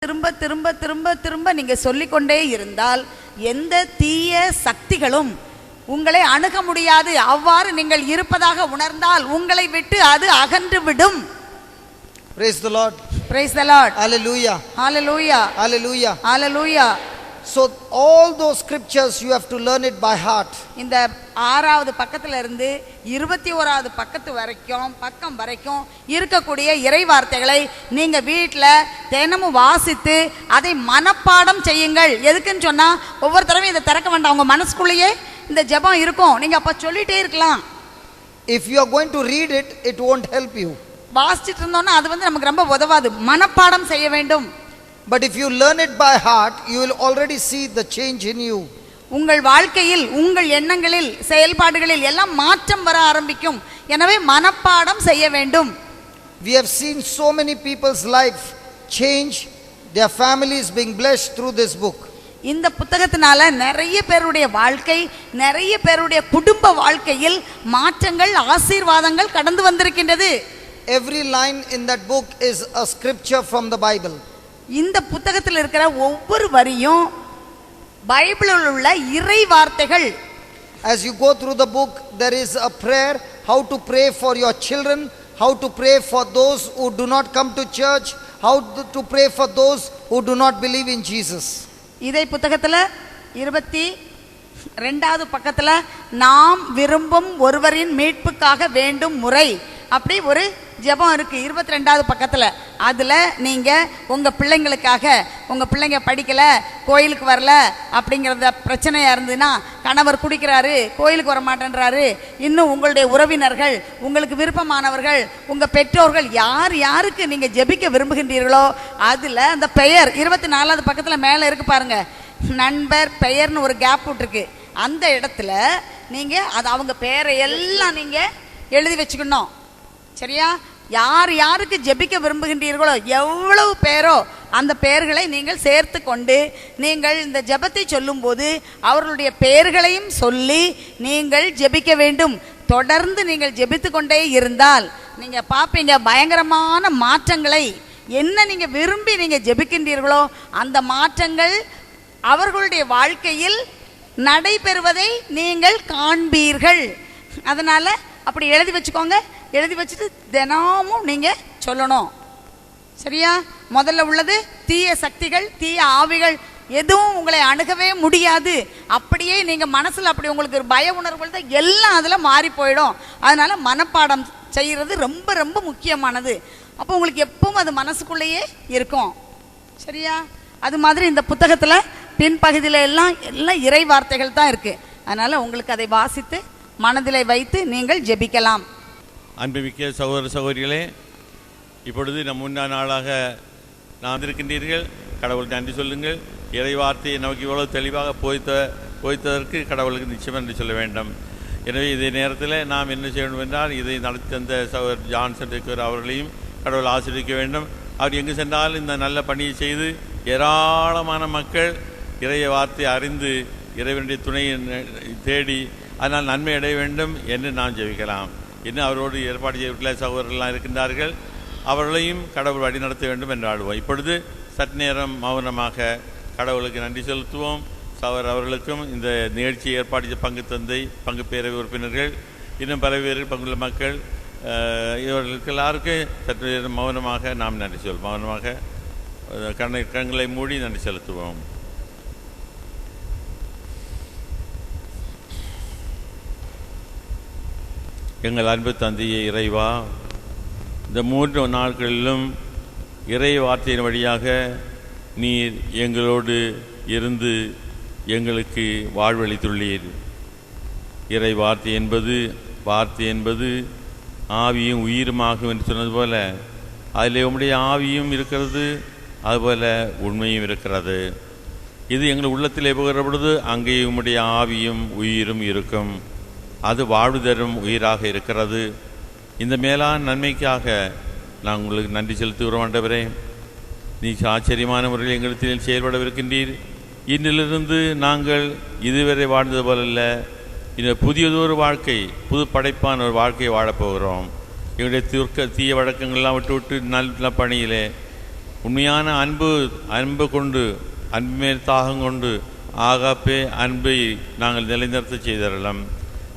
திரும்ப திரும்ப திரும்ப திரும்ப நீங்க சொல்லிக்கொண்டே இருந்தால் எந்த தீய சக்திகளும் உங்களை அணுக முடியாது. அவ்வாறு நீங்கள் இருப்பதாக உணர்ந்தால் உங்களை விட்டு அது அகன்று விடும். Praise the Lord. Praise the Lord. Hallelujah. Hallelujah. Hallelujah. Hallelujah. So all those scriptures you have to learn it by heart. இந்த 6வது பக்கத்துல இருந்து 21வது பக்கம் வரைக்கும் இருக்கக்கூடிய இறை வார்த்தைகளை நீங்க வீட்டில் தினமும் வாசித்து அதை மனப்பாடம் செய்யுங்கள். எதுக்குன்னு சொன்னா ஒவ்வொரு தடவையும் இதை திறக்க வேண்டாம், உங்க மனசுக்குள்ளேயே இந்த ஜெபம் இருக்கும். நீங்க அப்ப சொல்லிட்டே இருக்கலாம். If you are going to read it, it won't help you. வாசிச்சிட்டு இருந்தோம்னா அது நமக்கு ரொம்ப உதவாது. மனப்பாடம் செய்ய வேண்டும். But if you learn it by heart, you will already see the change in you. உங்கள் வாழ்க்கையில் உங்கள் எண்ணங்களில் செயல்பாடுகளில் எல்லாம் மாற்றம் வர ஆரம்பிக்கும். எனவே மனப்பாடம் செய்ய வேண்டும். We have seen so many people's life change, their families being blessed through this book. இந்த புத்தகத்தினால நிறைய பேருடைய வாழ்க்கை, நிறைய பேருடைய குடும்ப வாழ்க்கையில் மாற்றங்கள், ஆசீர்வாதங்கள் கடந்து வந்திருக்கின்றது. Every line in that book is a scripture from the Bible. இந்த புத்தகத்தில் இருக்கிற ஒவ்வொரு வரியும் பைபிளில் உள்ள இறை வார்த்தைகள். As you go through the book, there is a prayer, how to pray for your children, how to pray for those who do not come to church, how to pray for those who do not believe in Jesus. இதை புத்தகத்தில் 22வது பக்கத்தில் நாம் விரும்பும் ஒருவரின் மீட்புக்காக வேண்டும் முறை அப்படி ஒரு ஜெபம் இருக்கு. 22வது பக்கத்தில் அதில் நீங்கள் உங்கள் பிள்ளைங்களுக்காக, உங்கள் பிள்ளைங்க படிக்கலை, கோயிலுக்கு வரல அப்படிங்கிறத பிரச்சனையாக இருந்ததுன்னா, கணவர் குடிக்கிறாரு, கோயிலுக்கு வர மாட்டேன்றாரு, இன்னும் உங்களுடைய உறவினர்கள், உங்களுக்கு விருப்பமானவர்கள், உங்கள் பெற்றோர்கள் யார் யாருக்கு நீங்கள் ஜெபிக்க விரும்புகின்றீர்களோ அதில் அந்த பெயர் 24வது பக்கத்தில் மேலே இருக்கு பாருங்க, நண்பர் பெயர்னு ஒரு கேப் விட்டுருக்கு. அந்த இடத்துல நீங்கள் அது அவங்க பெயரை எல்லாம் நீங்கள் எழுதி வச்சுக்கணும். சரியா? யார் யாருக்கு ஜெபிக்க விரும்புகின்றீர்களோ எவ்வளவு பேரோ அந்த பெயர்களை நீங்கள் சேர்த்து கொண்டு நீங்கள் இந்த ஜெபத்தை சொல்லும்போது அவர்களுடைய பெயர்களையும் சொல்லி நீங்கள் ஜெபிக்க வேண்டும். தொடர்ந்து நீங்கள் ஜெபித்து கொண்டே இருந்தால் நீங்க பார்ப்பீங்க பயங்கரமான மாற்றங்களை. என்ன நீங்க விரும்பி நீங்க ஜெபிக்கின்றீர்களோ அந்த மாற்றங்கள் அவர்களுடைய வாழ்க்கையில் நடைபெறுவதை நீங்கள் காண்பீர்கள். அதனால அப்படி எழுதி வச்சுக்கோங்க. எழுதி வச்சுட்டு தினமும் நீங்க சொல்லணும். சரியா? முதல்ல உள்ளது தீய சக்திகள், தீய ஆவிகள் எதுவும் உங்களை அணுகவே முடியாது. அப்படியே நீங்க மனசுல அப்படி உங்களுக்கு ஒரு பய உணர்வு எல்லாம் அதுல மாறி போயிடும். அதனால மனப்பாடம் செய்யறது ரொம்ப ரொம்ப முக்கியமானது. அப்போ உங்களுக்கு எப்பவும் அது மனசுக்குள்ளேயே இருக்கும். சரியா? அது மாதிரி இந்த புத்தகத்துல பின்பகுதியில எல்லாம் இறை வார்த்தைகள் தான் இருக்கு. அதனால உங்களுக்கு அதை வாசித்து மனதிலே வைத்து நீங்கள் ஜெபிக்கலாம். அன்புமிக்க சகோதர சகோதரிகளே, இப்பொழுது நம் முன்னா நாளாக நான் இருக்கின்றீர்கள். கடவுள் நன்றி சொல்லுங்கள். இறை வார்த்தையை நமக்கு இவ்வளவு தெளிவாக போய்த்ததற்கு கடவுளுக்கு நிச்சயம் நன்றி சொல்ல வேண்டும். எனவே இதே நேரத்தில் நாம் என்ன செய்ய வேண்டும் என்றால், இதை நடத்தி தந்த சகோதரர் ஜான்சன் அவர்களையும் கடவுள் ஆசீர்வதிக்க வேண்டும். அவர் எங்கு சென்றாலும் இந்த நல்ல பணியை செய்து ஏராளமான மக்கள் இறைய வார்த்தை அறிந்து இறைவனுடைய துணையை தேடி அதனால் நன்மை அடைய வேண்டும் என்று நாம் ஜெபிக்கலாம். இன்னும் அவரோடு ஏற்பாடு செய்யப்பட்ட சகோதரர்கள்லாம் இருக்கின்றார்கள். அவர்களையும் கடவுள் வழி நடத்த வேண்டும் என்று ஆடுவோம். இப்பொழுது சற்று நேரம் மௌனமாக கடவுளுக்கு நன்றி செலுத்துவோம். சகோதரர் அவர்களுக்கும் இந்த நிகழ்ச்சியை ஏற்பாடு பங்கு பேரவை உறுப்பினர்கள், இன்னும் பல பேர்கள், பங்குள்ள மக்கள், இவர்களுக்கு எல்லாருக்கும் சற்று நேரம் மௌனமாக நாம் நன்றி சொல்வோம். மௌனமாக கண்களை மூடி நன்றி செலுத்துவோம். எங்கள் அன்பு தந்தையே இறைவா, இந்த 3 நாட்களிலும் இறை வார்த்தையின் வழியாக நீர் எங்களோடு இருந்து எங்களுக்கு வாழ்வளித்துள்ளீர். இறை வார்த்தை என்பது ஆவியும் உயிருமாகும் என்று சொன்னது போல அதில் உம்முடைய ஆவியும் இருக்கிறது, அதுபோல உண்மையும் இருக்கிறது. இது எங்கள் உள்ளத்திலே புகிற பொழுது அங்கே உம்முடைய ஆவியும் உயிரும் இருக்கும். அது வாழ்வு தரும் உயிராக இருக்கிறது. இந்த மேலான நன்மைக்காக நான் உங்களுக்கு நன்றி செலுத்துகிறோம். ஆண்டவரே, நீ ஆச்சரியமான முறையில் எங்களிடத்தில் செயல்படவிருக்கின்றீர். இன்றிலிருந்து நாங்கள் இதுவரை வாழ்ந்தது போலல்ல, இந்த புதியதொரு வாழ்க்கை, புது படைப்பான ஒரு வாழ்க்கையை வாழப்போகிறோம். எங்களுடைய தீய வழக்கங்கள்லாம் விட்டு நல்ல பணியிலே உண்மையான அன்பு கொண்டு அன்பு மேல் தாகம் கொண்டு ஆகாப்பே அன்பை நாங்கள் நிலைநிறுத்த செய்தரலாம்.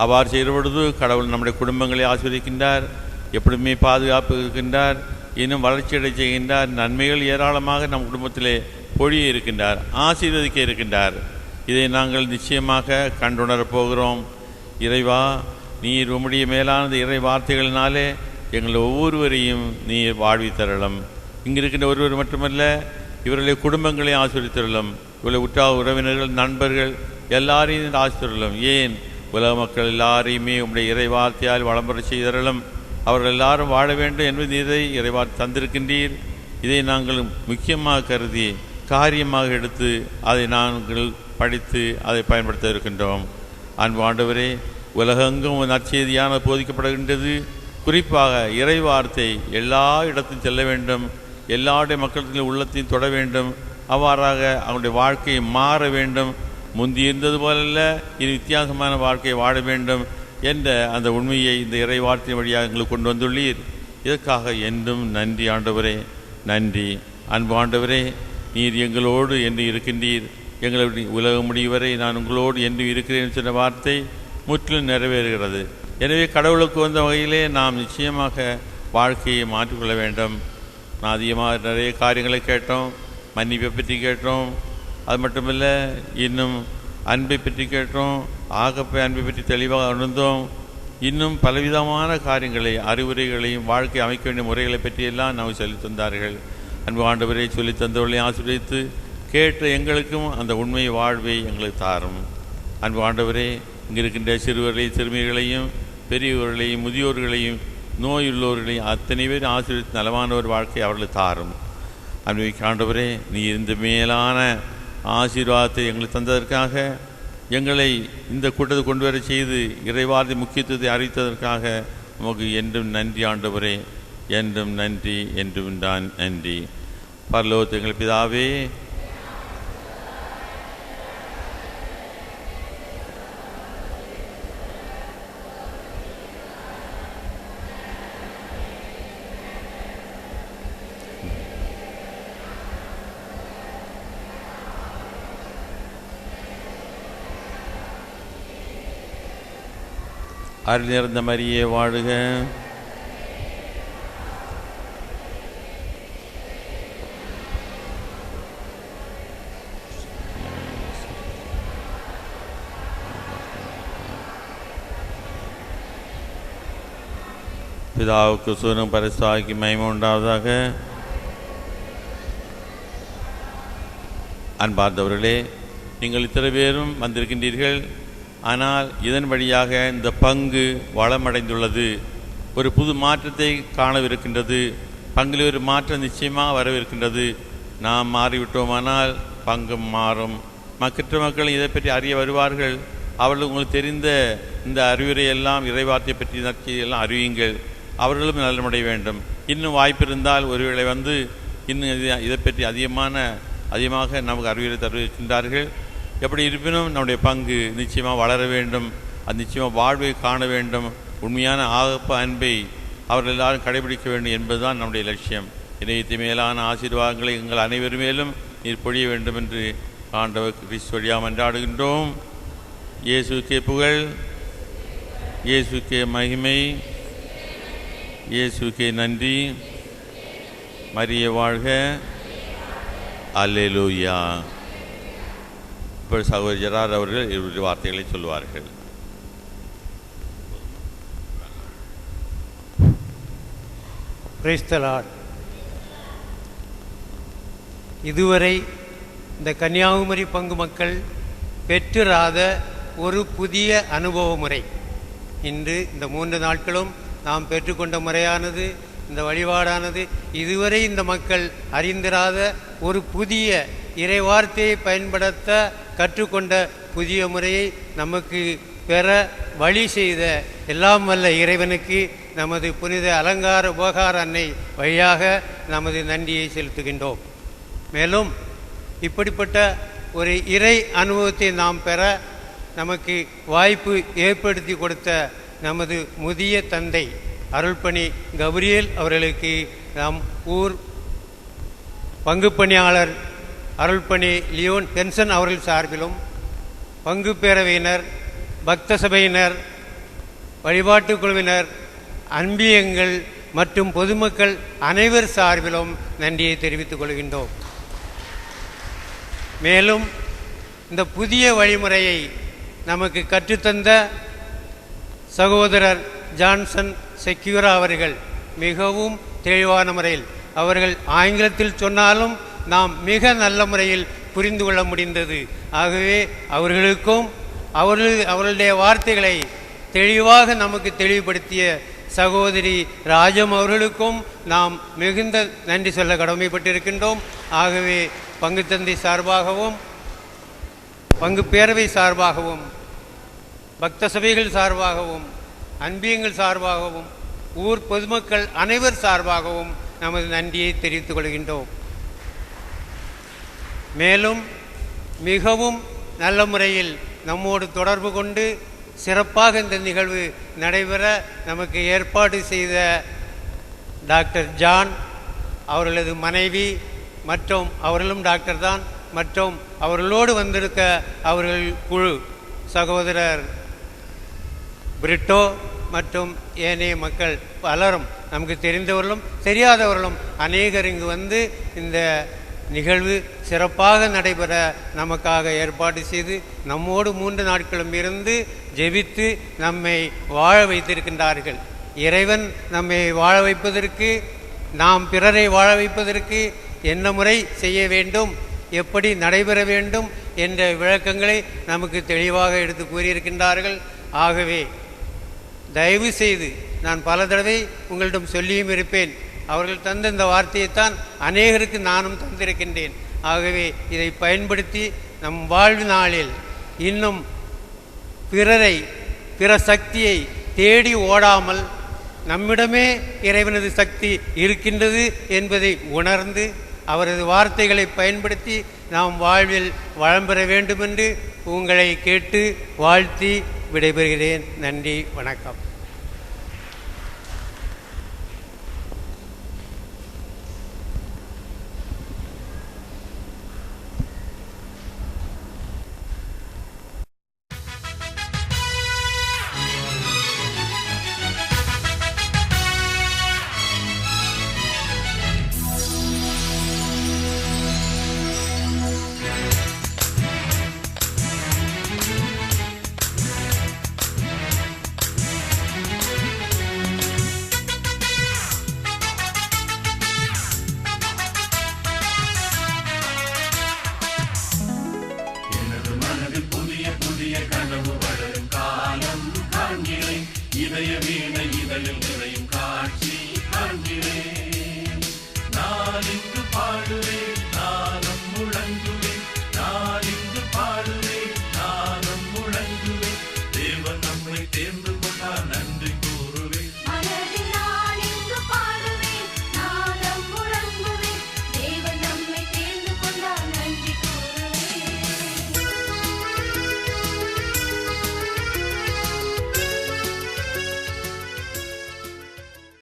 அவ்வாறு செய்கிற பொழுது கடவுள் நம்முடைய குடும்பங்களை ஆஸ்வதிக்கின்றார், எப்படியுமே பாதுகாப்பு இருக்கின்றார், இன்னும் வளர்ச்சியடை செய்கின்றார். நன்மைகள் ஏராளமாக நம் குடும்பத்திலே பொழிய இருக்கின்றார், ஆசீர்வதிக்க இருக்கின்றார். இதை நாங்கள் நிச்சயமாக கண்டுணரப் போகிறோம். இறைவா, நீர் உம்முடைய மேலானது இறை வார்த்தைகளினாலே எங்கள் ஒவ்வொருவரையும் நீர் வாழ்வித்தரலாம். இங்கு இருக்கின்ற ஒருவர் மட்டுமல்ல, இவர்களுடைய குடும்பங்களை ஆசீர்வதித்தரலாம். இவருடைய உற்றார் உறவினர்கள், நண்பர்கள் எல்லாரையும் ஆசீர்வதித்தரலாம். ஏன் உலக மக்கள் எல்லாரையுமே உம்முடைய இறை வார்த்தையால் வளம்பெற செய்தரலாம். அவர்கள் எல்லாரும் வாழ வேண்டும் என்பது இதை இறைவார்த்தை தந்திருக்கின்றீர். இதை நாங்கள் முக்கியமாக கருதி காரியமாக எடுத்து அதை நாங்கள் படித்து அதை பயன்படுத்த இருக்கின்றோம். அன்பு ஆண்டவரே, உலகெங்கும் நற்செய்தியான போதிக்கப்படுகின்றது. குறிப்பாக இறை வார்த்தை எல்லா இடத்தையும் செல்ல வேண்டும், எல்லாருடைய மக்களுடைய உள்ளத்தையும் தொட வேண்டும். அவ்வாறாக அவனுடைய வாழ்க்கையை மாற வேண்டும். முந்தி இருந்தது போலல்ல, இது வித்தியாசமான வாழ்க்கையை வாழ வேண்டும் என்ற அந்த உண்மையை இந்த இறை வார்த்தையின் வழியாக எங்களுக்கு கொண்டு வந்துள்ளீர். இதற்காக என்றும் நன்றி ஆண்டவரே, நன்றி. அன்பு ஆண்டவரே, நீர் எங்களோடு என்று இருக்கின்றீர். எங்களுடைய உலகம் முடிவரை நான் உங்களோடு என்று இருக்கிறேன் சொன்ன வார்த்தை முற்றிலும் நிறைவேறுகிறது. எனவே கடவுளுக்கு வந்த வகையிலே நாம் நிச்சயமாக வாழ்க்கையை மாற்றிக்கொள்ள வேண்டும். நான் அதிகமாக நிறைய காரியங்களை கேட்டோம், மன்னிப்பை பற்றி கேட்டோம், அது மட்டுமல்ல இன்னும் அன்பை பற்றி கேட்டோம், ஆகப்பை அன்பை பற்றி தெளிவாக உணர்ந்தோம். இன்னும் பலவிதமான காரியங்களை, அறிவுரைகளையும் வாழ்க்கை அமைக்க வேண்டிய முறைகளை பற்றியெல்லாம் நமக்கு சொல்லித் தந்தார்கள். அன்பு ஆண்டவரை சொல்லி தந்தவர்களை ஆசீர்வதித்து கேட்ட எங்களுக்கும் அந்த உண்மை வாழ்வை எங்களுக்கு தாரும். அன்பு ஆண்டவரே, இங்கே இருக்கின்ற சிறுவர்களையும் சிறுமிகளையும் பெரியவர்களையும் முதியோர்களையும் நோயுள்ளவர்களையும் அத்தனை பேர் ஆசீர்வதித்து நலமான ஒரு வாழ்க்கை அவர்களுக்கு தாரும். அன்பு ஆண்டவரே, நீ இந்த மேலான ஆசீர்வாதத்தை எங்களுக்கு தந்ததற்காக, எங்களை இந்த கூட்டத்தை கொண்டு வர செய்து இறைவார்த்தை முக்கியத்துவத்தை அறிவித்ததற்காக உமக்கு என்றும் நன்றி ஆண்டவரே, என்றும் நன்றி, என்றும் தான் நன்றி. பரலோகத்து எங்கள் பிதாவே, அருள் நிறைந்த மரியே வாழுக, பிதாவுக்கு சூனும் பரிசுத்தாவிக்கு மகிமை உண்டாவதாக. அன்பார்ந்தவர்களே, நீங்கள் இத்தனை பேரும் வந்திருக்கின்றீர்கள். ஆனால் இதன் வழியாக இந்த பங்கு வளமடைந்துள்ளது, ஒரு புது மாற்றத்தை காணவிருக்கின்றது. பங்கில் ஒரு மாற்றம் நிச்சயமாக வரவிருக்கின்றது. நாம் மாறிவிட்டோமானால் பங்கும் மாறும். மற்ற மக்கள் இதை பற்றி அறிய வருவார்கள். அவர்கள் உங்களுக்கு தெரிந்த இந்த அறிவுரையெல்லாம், இறைவார்த்தை பற்றி நற்செய்தியெல்லாம் அறிவியுங்கள். அவர்களும் நலமடைய வேண்டும். இன்னும் வாய்ப்பு இருந்தால் ஒருவேளை வந்து இன்னும் இதை பற்றி அதிகமாக நமக்கு அறிவுரை தருகின்றார்கள். எப்படி இருப்பினும் நம்முடைய பங்கு நிச்சயமாக வளர வேண்டும், அது நிச்சயமாக வாழ்வை காண வேண்டும். உண்மையான ஆகப்ப அன்பை அவர்கள் எல்லாரும் கடைபிடிக்க வேண்டும் என்பதுதான் நம்முடைய லட்சியம். இணையத்தை மேலான ஆசீர்வாதங்களை எங்கள் அனைவரும் மேலும் நீர் பொழிய வேண்டும் என்று ஆண்டவர் கிறிஸ்து வழியாக மன்றாடுகின்றோம். இயேசுக்கே புகழ், இயேசுக்கே மகிமை, இயேசுக்கே நன்றி. மரியே வாழ்க. அல்லேலூயா. இப்போ சகோதரி ஜெரார் அவர்கள் இவருடைய வார்த்தைகளை சொல்வார்கள். Praise the Lord. இதுவரை இந்த கன்னியாகுமரி பங்கு மக்கள் பெற்றிராத ஒரு புதிய அனுபவ முறை இன்று இந்த 3 நாட்களும் நாம் பெற்றுக்கொண்ட முறையானது, இந்த வழிபாடானது இதுவரை இந்த மக்கள் அறிந்திராத ஒரு புதிய இறைவார்த்தையை பயன்படுத்த கற்றுக்கொண்ட புதிய முறையை நமக்கு பெற வழி செய்த எல்லாம் வல்ல இறைவனுக்கு நமது புனித அலங்கார உபகார அன்னை வழியாக நமது நன்றியை செலுத்துகின்றோம். மேலும் இப்படிப்பட்ட ஒரு இறை அனுபவத்தை நாம் பெற நமக்கு வாய்ப்பு ஏற்படுத்தி கொடுத்த நமது முதிய தந்தை அருள்பணி கபிரியேல் அவர்களுக்கு நம் ஊர் பங்கு பணியாளர் அருள்பணி லியோன் ஹென்சன் அவர்கள் சார்பிலும், பங்கு பேரவையினர், பக்த சபையினர், வழிபாட்டு குழுவினர், அன்பியங்கள் மற்றும் பொதுமக்கள் அனைவர் சார்பிலும் நன்றியை தெரிவித்துக் கொள்கின்றோம். மேலும் இந்த புதிய வழிமுறையை நமக்கு கற்றுத்தந்த சகோதரர் ஜான்சன் செக்யூரா அவர்கள் மிகவும் தெளிவான முறையில், அவர்கள் ஆங்கிலத்தில் சொன்னாலும் நாம் மிக நல்ல முறையில் புரிந்து கொள்ள முடிந்தது. ஆகவே அவர்களுக்கும் அவர்களுடைய வார்த்தைகளை தெளிவாக நமக்கு தெளிவுபடுத்திய சகோதரி ராஜம் அவர்களுக்கும் நாம் மிகுந்த நன்றி சொல்ல கடமைப்பட்டிருக்கின்றோம். ஆகவே பங்கு தந்தை சார்பாகவும், பங்கு பேரவை சார்பாகவும், பக்த சபைகள் சார்பாகவும், அன்பியங்கள் சார்பாகவும், ஊர் பொதுமக்கள் அனைவர் சார்பாகவும் நமது நன்றியை தெரிவித்துக் கொள்கின்றோம். மேலும் மிகவும் நல்ல முறையில் நம்மோடு தொடர்பு கொண்டு சிறப்பாக இந்த நிகழ்வு நடைபெற நமக்கு ஏற்பாடு செய்த டாக்டர் ஜான் அவர்களது மனைவி மற்றும் அவர்களும் டாக்டர் தான், மற்றும் அவர்களோடு வந்திருக்க அவர்கள் குழு சகோதரர் பிரிட்டோ மற்றும் ஏனைய மக்கள் பலரும், நமக்கு தெரிந்தவர்களும் தெரியாதவர்களும் அநேகர் இங்கு வந்து இந்த நிகழ்வு சிறப்பாக நடைபெற நமக்காக ஏற்பாடு செய்து நம்மோடு 3 நாட்களும் இருந்து ஜெபித்து நம்மை வாழ வைத்திருக்கின்றார்கள். இறைவன் நம்மை வாழ வைப்பதற்கு, நாம் பிறரை வாழ வைப்பதற்கு என்ன முறை செய்ய வேண்டும், எப்படி நடைபெற வேண்டும் என்ற விளக்கங்களை நமக்கு தெளிவாக எடுத்து கூறியிருக்கின்றார்கள். ஆகவே தயவு செய்து, நான் பல தடவை உங்களிடம் சொல்லியும் இருப்பேன், அவர்கள் தந்த இந்த வார்த்தையைத்தான் அநேகருக்கு நானும் தந்திருக்கின்றேன். ஆகவே இதை பயன்படுத்தி நம் வாழ்நாளில் இன்னும் பிற சக்தியை தேடி ஓடாமல் நம்மிடமே இறைவனது சக்தி இருக்கின்றது என்பதை உணர்ந்து அவரது வார்த்தைகளை பயன்படுத்தி நாம் வாழ்வில் வளம் பெற வேண்டும் என்று உங்களை கேட்டு வாழ்த்தி விடைபெறுகிறேன். நன்றி, வணக்கம். இதய வீணை இதழில் நிறைய